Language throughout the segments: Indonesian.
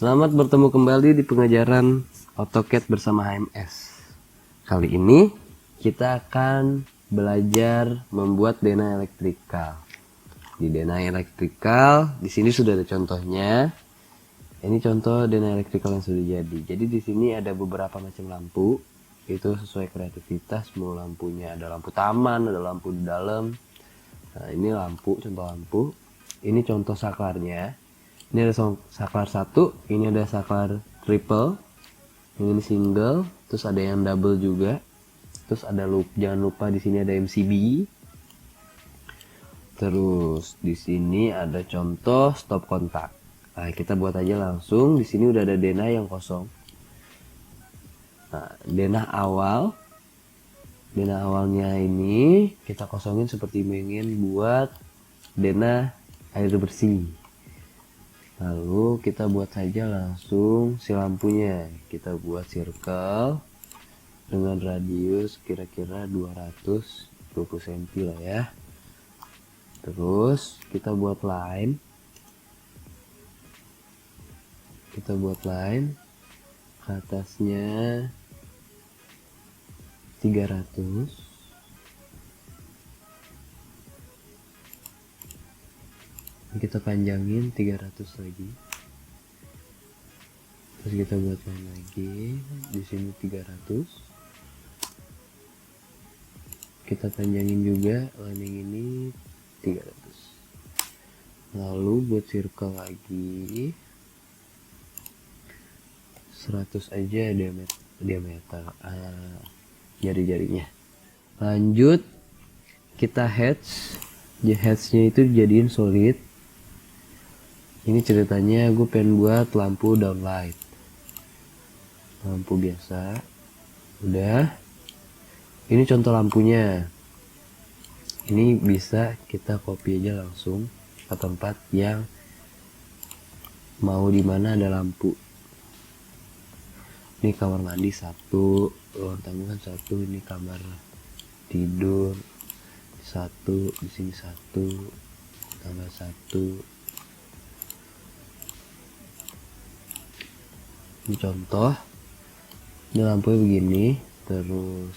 Selamat bertemu kembali di pengajaran AutoCAD bersama HMS. Kali ini kita akan belajar membuat denah elektrikal. Di denah elektrikal, di sini sudah ada contohnya. Ini contoh denah elektrikal yang sudah jadi. Jadi di sini ada beberapa macam lampu. Itu sesuai kreativitas. Mau lampunya ada lampu taman, ada lampu di dalam. Nah, ini lampu, contoh lampu. Ini contoh saklarnya. Ini ada saklar 1, ini ada saklar triple, ini single, terus ada yang double juga. Terus ada loop, jangan lupa di sini ada MCB. Terus di sini ada contoh stop kontak. Nah, kita buat aja langsung. Di sini udah ada denah yang kosong. Nah, denah awalnya ini kita kosongin seperti ingin buat denah air bersih. Lalu kita buat saja langsung si lampunya. Kita buat circle dengan radius kira-kira 220 cm lah ya. Terus kita buat line. Kita buat line ke atasnya 300. Kita panjangin 300 lagi. Terus kita buat line lagi di sini 300. Kita panjangin juga line yang ini 300. Lalu buat circle lagi 100 aja diameter jari-jarinya. Lanjut kita hatchnya itu jadiin solid. Ini ceritanya gue pengen buat lampu downlight, lampu biasa. Udah, ini contoh lampunya. Ini bisa kita copy aja langsung ke tempat yang mau, dimana ada lampu. Ini kamar mandi 1, ruang tamu kan 1, ini kamar tidur 1, di sini 1, tambah 1. Ini contoh. Ini lampunya begini. Terus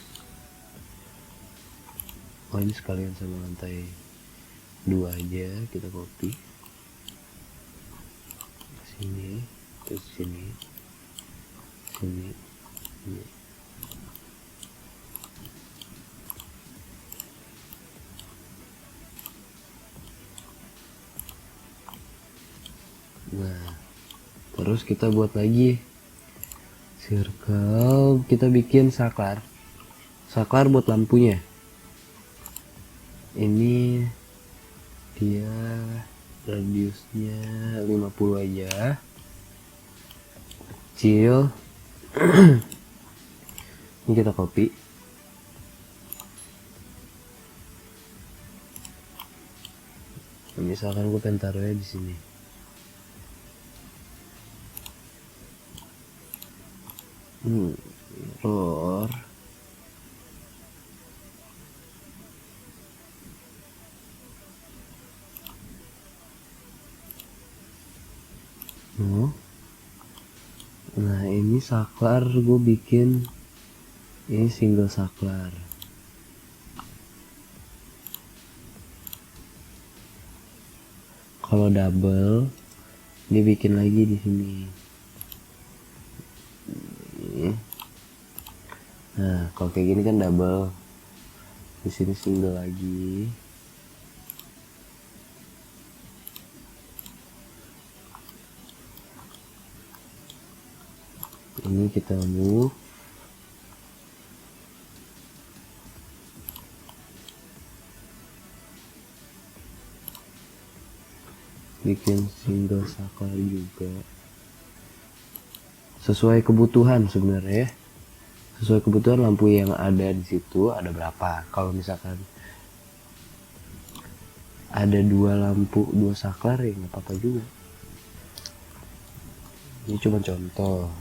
ini sekalian sama lantai 2 aja kita copy sini, terus sini. Nah, terus kita buat lagi circle. Kita bikin saklar buat lampunya. Ini dia radiusnya 50 aja, kecil. Ini kita copy. Misalkan gue pengen taruhnya di sini. Error. Nah, ini saklar gue bikin, ini single saklar. Kalau double dibikin lagi di sini. Nah, kalau kayak gini kan double, di sini single lagi. Ini kita move. Bikin single saklar juga. Sesuai kebutuhan sebenarnya. Sesuai kebutuhan lampu yang ada di situ ada berapa. Kalau misalkan ada 2 lampu 2 saklar ya nggak apa-apa juga. Ini cuma contoh.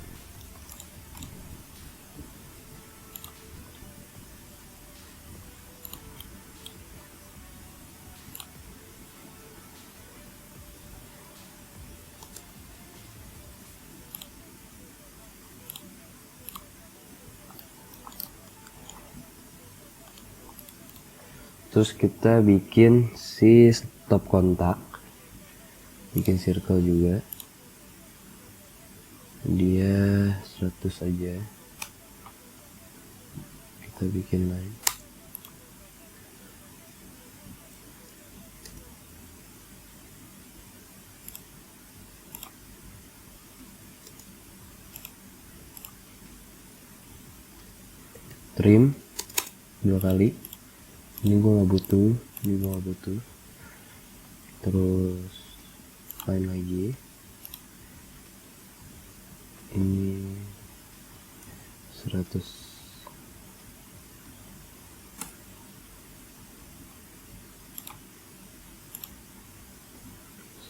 Terus kita bikin si stop kontak, bikin circle juga, dia 100 aja. Kita bikin line. Trim 2 kali. Ini gue nggak butuh, ini gue nggak butuh. Terus line lagi. Ini 100.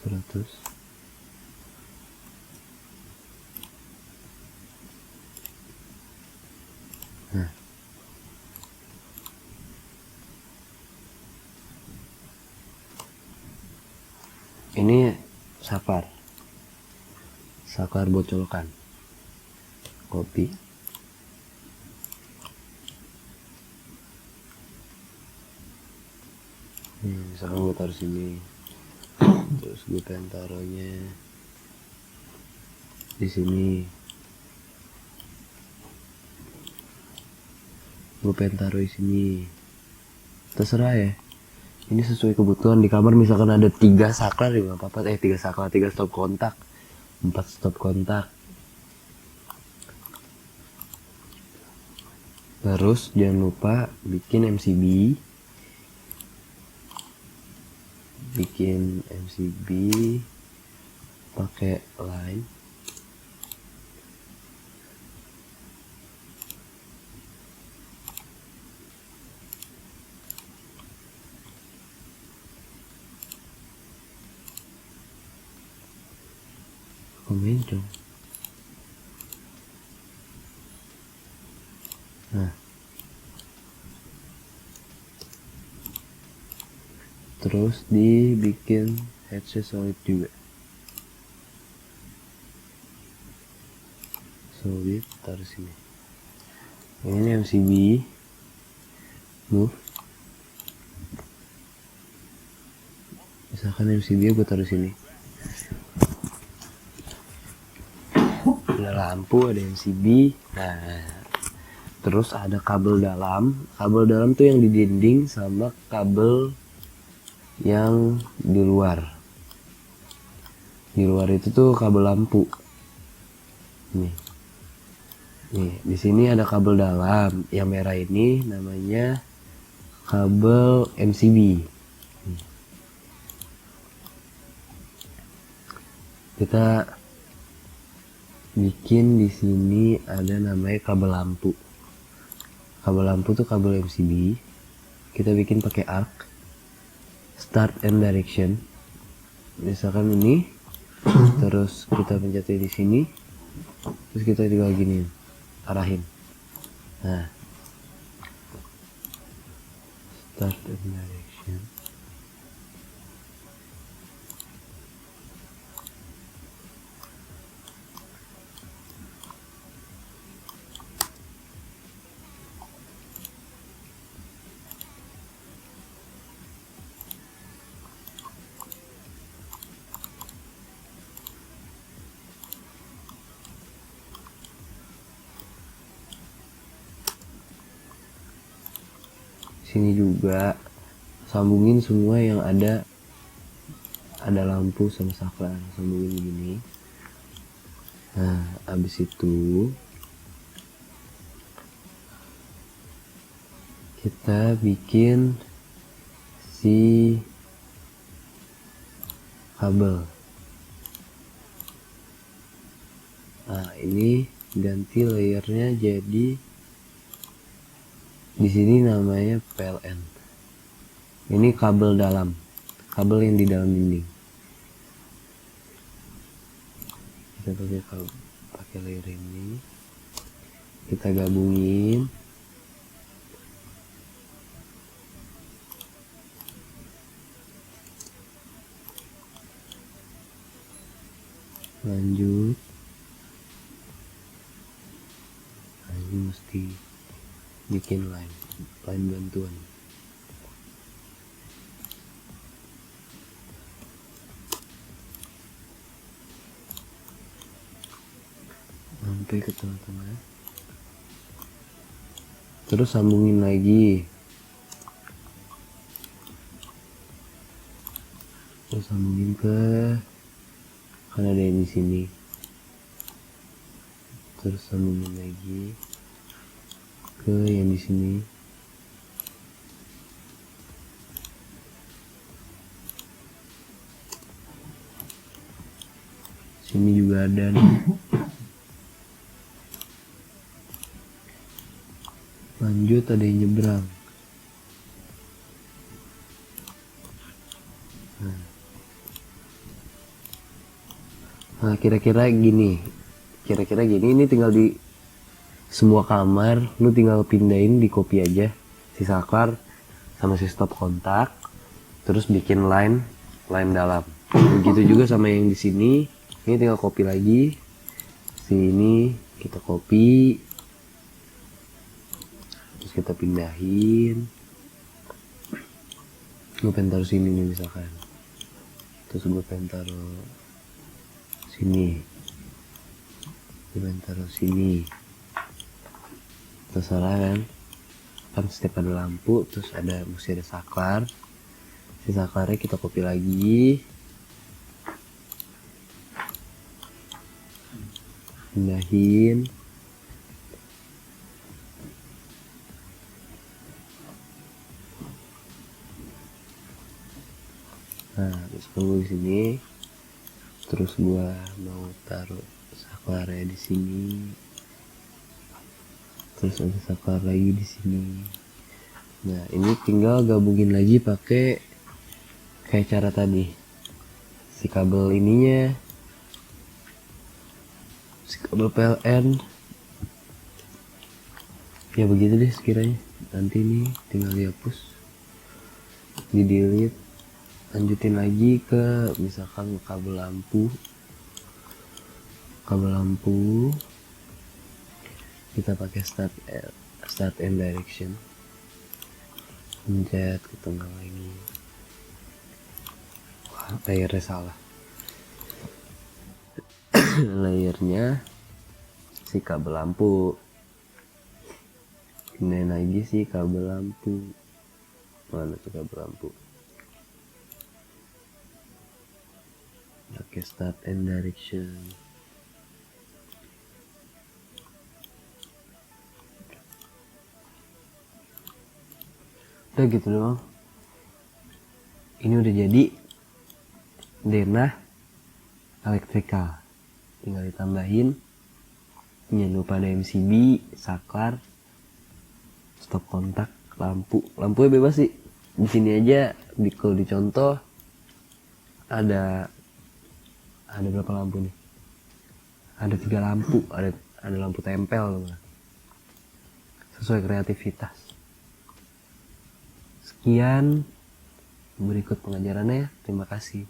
100. Nah, ini saklar buat colokan. Copy. Misalkan gue taruh sini, terus gue pengen taruhnya di sini, gue pengen taruh di sini, terserah ya. Ini sesuai kebutuhan. Di kamar misalkan ada 3 saklar juga nggak apa-apa. 3 saklar, 3 stop kontak, 4 stop kontak. Terus jangan lupa bikin MCB. Pakai line. Komen dong. Nah, terus dibikin headset solid juga. Solid taruh sini. Ini MCB move. Misalkan MCB gue taruh sini. Ada lampu, ada MCB. Nah, terus ada kabel dalam. Kabel dalam tuh yang di dinding sama kabel yang di luar. Di luar itu tuh kabel lampu. Nih, di sini ada kabel dalam. Yang merah ini namanya kabel MCB. Kita bikin di sini ada namanya kabel lampu. Kabel lampu tuh kabel MCB. Kita bikin pakai arc, start and direction. Misalkan ini, terus kita pencetin di sini, terus kita juga gini, arahin. Nah, start and direction. Sini juga sambungin semua yang ada lampu sama saklar, sambungin begini. Nah, abis itu kita bikin si kabel. Nah, ini ganti layernya jadi di sini namanya PLN. Ini kabel dalam, kabel yang di dalam dinding. Kita pakai layer ini, kita gabungin. Lanjut. Ini mesti bikin line bantuan. sampai ke tengah-tengah, terus sambungin lagi, terus sambungin ke kan ada yang di sini, terus sambungin lagi ke yang di sini. Sini juga ada nih. Lanjut ada yang nyebrang. Nah, kira-kira gini. Ini tinggal di semua kamar, lu tinggal pindahin, di copy aja si saklar sama si stop kontak, terus bikin line dalam. Begitu juga sama yang di sini. Ini tinggal copy lagi. Sini kita copy, terus kita pindahin. Gue pengen taruh sini nih misalkan, terus gue pengen taruh sini, gue pengen taruh sini, terserah kan setiap ada lampu terus mesti ada saklar. Si saklarnya kita copy lagi, pindahin. Nah, terus gue di sini, terus gue mau taruh saklarnya di sini, terus ada saklar lagi di sini. Nah, ini tinggal gabungin lagi pakai kayak cara tadi, si kabel ininya, si kabel PLN. Ya begitu deh sekiranya. Nanti ini tinggal dihapus, di delete, lanjutin lagi ke misalkan kabel lampu. Kita pakai start and direction, pencet ke tengah lagi. Wah, layernya salah. Layernya si kabel lampu, pindahin lagi si kabel lampu. Mana tuh kabel lampu? Pakai start and direction. Udah gitu doang. Ini udah jadi denah elektrikal. Tinggal ditambahin, jangan lupa ada MCB, saklar, stop kontak, lampunya bebas sih. Di sini aja kalau dicontoh ada berapa lampu nih? Ada 3 lampu, ada lampu tempel, sesuai kreativitas. Sekian berikut pengajarannya, terima kasih.